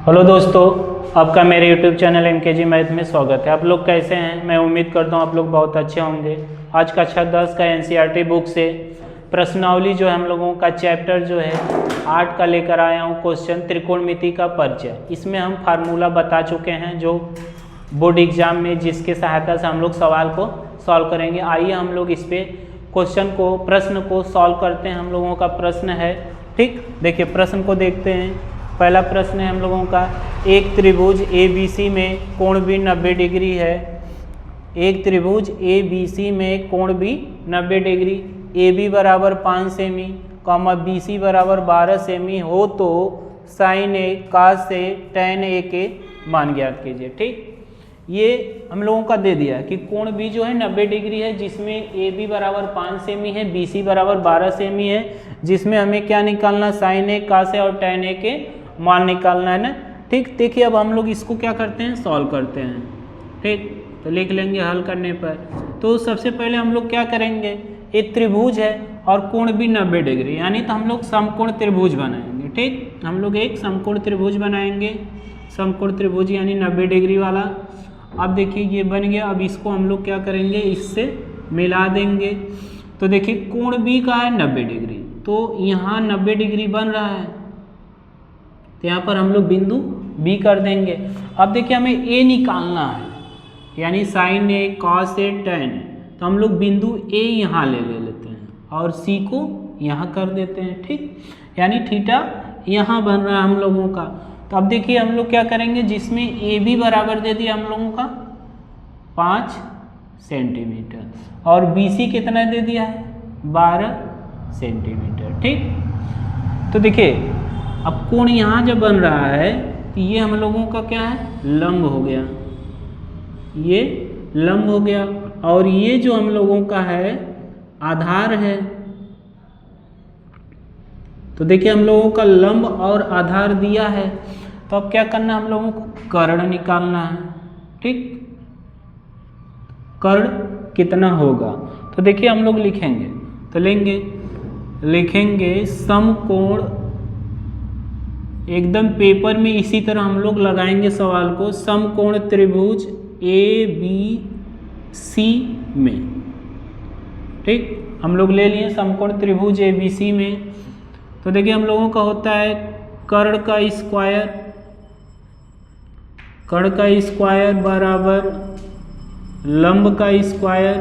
Hello दोस्तों, आपका मेरे यूट्यूब चैनल MKG मैथ में स्वागत है। आप लोग कैसे हैं? मैं उम्मीद करता हूं आप लोग बहुत अच्छे होंगे। आज कक्षा 10 का NCERT बुक से प्रश्नावली जो है हम लोगों का चैप्टर जो है 8 का लेकर आया हूं क्वेश्चन त्रिकोणमिति का परिचय। इसमें हम फार्मूला बता चुके हैं जो बोर्ड एग्जाम में जिसके सहायता से हम लोग सवाल को सॉल्व करेंगे। आइए हम लोग इस पे क्वेश्चन को प्रश्न को सॉल्व करते हैं। हम लोगों का प्रश्न है, ठीक, देखिए प्रश्न को देखते हैं। पहला प्रश्न है हम लोगों का, एक त्रिभुज ABC में कोण भी 90 डिग्री है। एक त्रिभुज ABC में कोण भी 90 डिग्री, AB बराबर 5 सेमी, BC बराबर 12 सेमी हो तो sign A cos A tan A के मान ज्ञात कीजिए। ठीक, ये हम लोगों का दे दिया है कि कोण B जो है 90 डिग्री है, जिसमें AB बराबर 5 सेमी है, BC बराबर 12 सेमी है, जिसमें हमें क्या निकालना, साइन A cos A और tan A के मान निकालना है ना। ठीक, देखिए अब हम लोग इसको क्या करते हैं, सॉल्व करते हैं। ठीक, तो लिख लेंगे हल करने पर। तो सबसे पहले हम लोग क्या करेंगे, एक त्रिभुज है और कोण भी 90 डिग्री, यानी तो हम लोग समकोण त्रिभुज बनाएंगे। ठीक, हम लोग एक समकोण त्रिभुज बनाएंगे, समकोण त्रिभुज यानी 90 डिग्री वाला। अब देखिए ये बन गया। अब इसको हम लोग क्या करेंगे, इससे मिला देंगे। तो देखिए कोण B का है 90 डिग्री, तो यहाँ 90 डिग्री बन रहा है, तो यहाँ पर हम लोग बिंदु B कर देंगे। अब देखिए हमें A निकालना है, यानी sign A cos A tan, तो हम लोग बिंदु A यहाँ ले लेते हैं और C को यहाँ कर देते हैं। ठीक, यानी थीटा यहाँ बन रहा है हम लोगों का। तो अब देखिए हम लोग क्या करेंगे, जिसमें AB बराबर दे दिया हम लोगों का 5 सेंटीमीटर और BC कितना दे दिया है, 12 सेंटीमीटर। ठीक, तो देखिए अब कोण यहाँ जब बन रहा है तो ये हम लोगों का क्या है, लंब हो गया, ये लंब हो गया, और ये जो हम लोगों का है आधार है। तो देखिए हम लोगों का लंब और आधार दिया है, तो अब क्या करना है, हम लोगों को कर्ण निकालना है। ठीक, कर्ण कितना होगा, तो देखिए हम लोग लिखेंगे, तो लिखेंगे समकोण, एकदम पेपर में इसी तरह हम लोग लगाएंगे सवाल को, समकोण त्रिभुज ABC में। ठीक, हम लोग ले लिए समकोण त्रिभुज ABC में। तो देखिए हम लोगों का होता है कर्ण का स्क्वायर बराबर लंब का स्क्वायर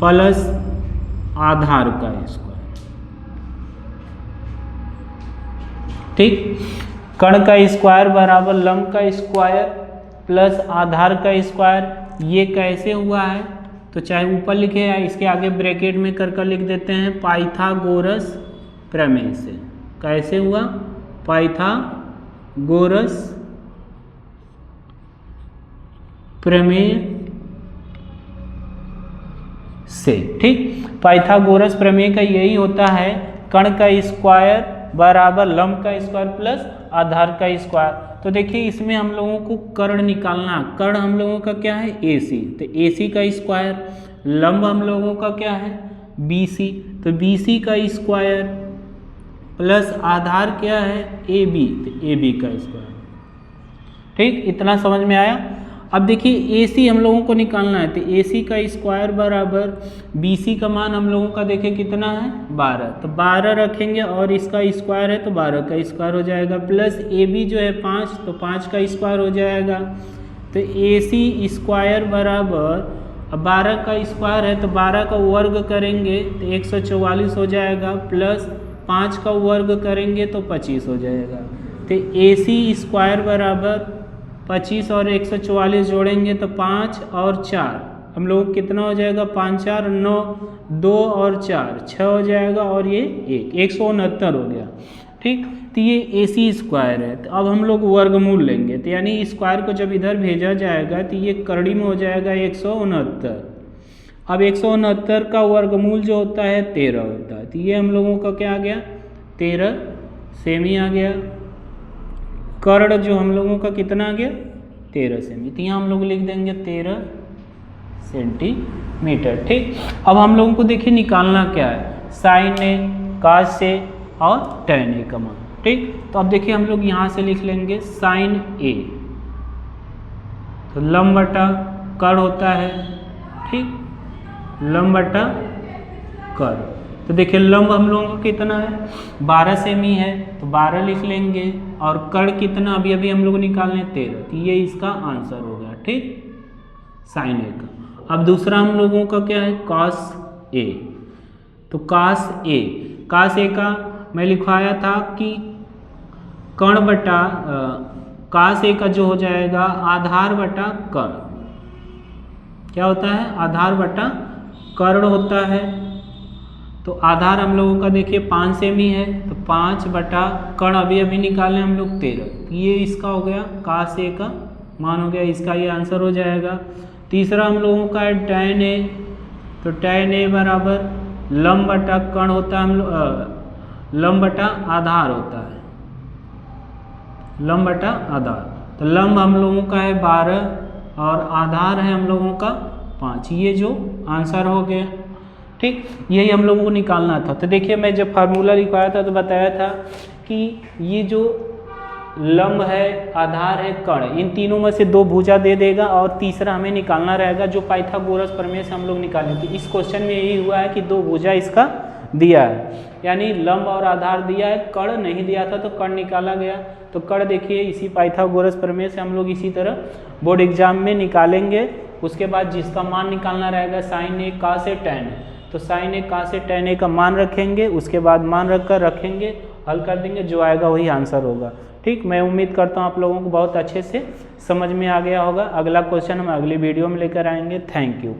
प्लस आधार का स्क्वायर। ठीक, कर्ण का स्क्वायर बराबर लंब का स्क्वायर प्लस आधार का स्क्वायर। ये कैसे हुआ है, तो चाहे ऊपर लिखे या इसके आगे ब्रैकेट में कर लिख देते हैं, पाइथागोरस प्रमेय से। कैसे हुआ, पाइथागोरस प्रमेय से। ठीक, पाइथागोरस प्रमेय का यही होता है, कर्ण का स्क्वायर बराबर लंब का स्क्वायर प्लस आधार का स्क्वायर। तो देखिए इसमें हम लोगों को कर्ण निकालना, कर्ण हम लोगों का क्या है, AC, तो AC का स्क्वायर, लंब हम लोगों का क्या है, BC, तो BC का स्क्वायर प्लस आधार क्या है, AB, तो AB का स्क्वायर। ठीक, इतना समझ में आया। अब देखिए AC हम लोगों को निकालना है, तो AC का स्क्वायर बराबर BC का मान हम लोगों का देखिए कितना है, 12, तो 12 रखेंगे और इसका स्क्वायर है तो 12 का स्क्वायर हो जाएगा, प्लस AB जो है 5, तो 5 का स्क्वायर हो जाएगा। तो AC स्क्वायर बराबर 12 का स्क्वायर है तो 12 का वर्ग करेंगे तो 144 हो जाएगा, प्लस 5 का वर्ग करेंगे तो 25 हो जाएगा। तो AC स्क्वायर बराबर 25 और 144 जोड़ेंगे तो 5 और 4 हम लोग कितना हो जाएगा, 5 4 9, 2 और 4 6 हो जाएगा, और ये 169 हो गया। ठीक, तो ये AC स्क्वायर है। तो अब हम लोग वर्गमूल लेंगे, तो यानी स्क्वायर को जब इधर भेजा जाएगा तो ये करड़ी में हो जाएगा 169। अब 169 का वर्गमूल जो होता है 13 होता है, तो ये हम लोगों का क्या आ गया, 13 सेमी आ गया। कर्ण जो हम लोगों का कितना आ गया, 13 सेमी, तो यहाँ हम लोग लिख देंगे 13 सेंटीमीटर। ठीक, अब हम लोगों को देखिए निकालना क्या है, साइन A cos A और tan A का मान। ठीक। तो अब देखिए हम लोग यहाँ से लिख लेंगे साइन ए, तो लंब बटा कर्ण होता है, ठीक, लंब बटा कर्ण। तो देखिए लंब हम लोगों का कितना है 12 सेमी है, तो 12 लिख लेंगे, और कर्ण कितना अभी अभी हम लोग निकालने 13, तो ये इसका आंसर हो गया, ठीक, साइन ए का। अब दूसरा हम लोगों का क्या है कॉस ए, तो कॉस ए का मैं लिखवाया था कि कर्ण बटा कॉस ए का जो हो जाएगा आधार बटा कर्ण, क्या होता है आधार बटा कर्ण होता है। तो आधार हम लोगों का देखिए 5 सेमी है, तो 5 बटा कर्ण अभी अभी निकालें हम लोग 13, ये इसका हो गया कॉस ए का मान हो गया, इसका ये आंसर हो जाएगा। तीसरा हम लोगों का है tan ए, तो tan ए बराबर लंब बटा कर्ण होता है, हम लंब बटा आधार होता है, लंब बटा आधार। तो लंब हम लोगों का है 12 और आधार है हम लोगों का 5, ये जो आंसर हो गया, ठीक, यही हम लोगों को निकालना था। तो देखिए मैं जब फार्मूला लिखवाया था तो बताया था कि ये जो लंब है आधार है कर्ण, इन तीनों में से 2 भुजा दे देगा और तीसरा हमें निकालना रहेगा जो पाइथागोरस प्रमेय से हम लोग निकाले थे। इस क्वेश्चन में यही हुआ है कि 2 भुजा इसका दिया है, यानी लंब और आधार दिया है, कर्ण नहीं दिया था तो कर्ण निकाला गया। तो कर्ण देखिए इसी पाइथागोरस प्रमेय से हम लोग इसी तरह बोर्ड एग्जाम में निकालेंगे। उसके बाद जिसका मान निकालना रहेगा sign A cos A tan, तो sign A cos A tan A का मान रखेंगे, उसके बाद मान रखेंगे, हल कर देंगे, जो आएगा वही आंसर होगा, ठीक। मैं उम्मीद करता हूँ आप लोगों को बहुत अच्छे से समझ में आ गया होगा। अगला क्वेश्चन हम अगली वीडियो में लेकर आएंगे। Thank you.